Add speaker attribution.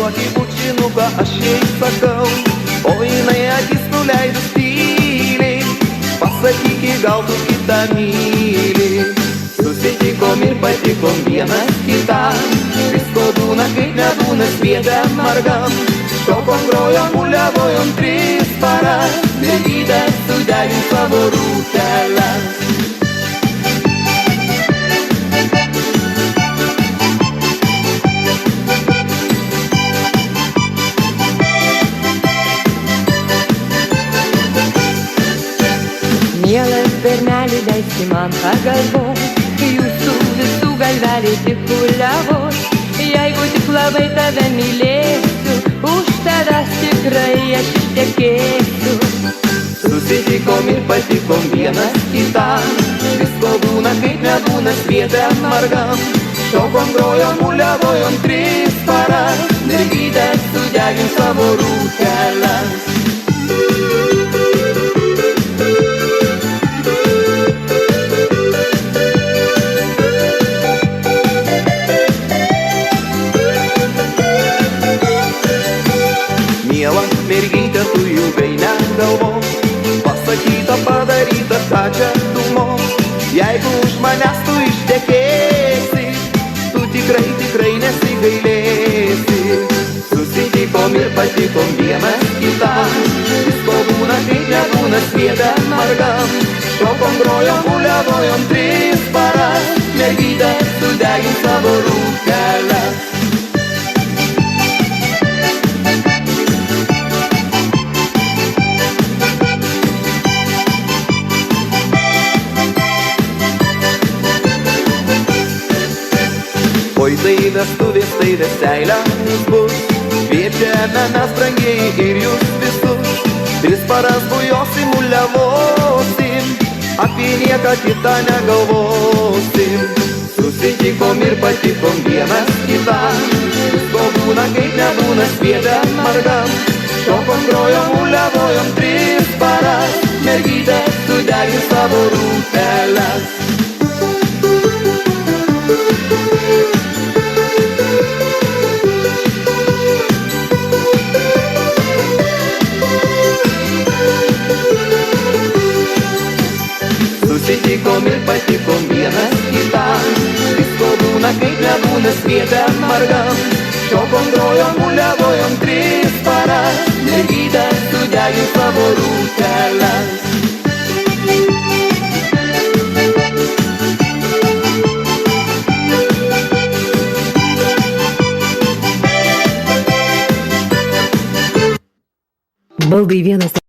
Speaker 1: tokį bučinuką aš jai sakau, o jinai akis nuleidus tyliai, pasakyk, gal tu kitą myli. Susitikom ir patikom vienas kitam, visko būna kaip nebūna sviedėm margam. Šokom, grojom, muliavojom 3 paras, mergytė sudegink savo rūteles.
Speaker 2: Mielas berneli, leiski man pagalvot, jūsų visų galveliai tik kuliavos. Jeigu tik labai tave mylėsiu, už tavęs tikrai aš ištekėsiu.
Speaker 1: Susitikom ir patikom vienas kitam, visko būna kaip nebūna sviedėm margam. Šokom, grojom, muliavojom 3 paras, mergytė sudegink savo rūteles. Miela mergytė, tu ilgai negalvok, pasakyta, padaryta, ką čia dūmok. Jeigu už manęs tu ištekėsi, tu tikrai nesigailėsi. Susitikom ir patikom vienas kitam, visko būna kaip nebūna sviedėm margam. Šokom, grojom, muliavojom 3 paras, mergytė sudegink savo rūteles. Oi tai vestuvės, tai veselė mums bus, kviečiame mes brangieji ir jūs visus. 3 paras bujosim, muliavosim, apie nieką kitą negalvosim. Susitikom ir patikom vienas kitam, visko būna kaip nebūna sviedėm margam. Šokom, grojom, muliavojom 3 paras, mergytė sudegink savo rūteles. Susitikom ir patikom vienas kitam, visko būna kaip nebūna sviedėm margam. Šokom, grojom, muliavojom 3 paras, mergytė sudegink savo rūteles.
Speaker 2: Baldai vienas.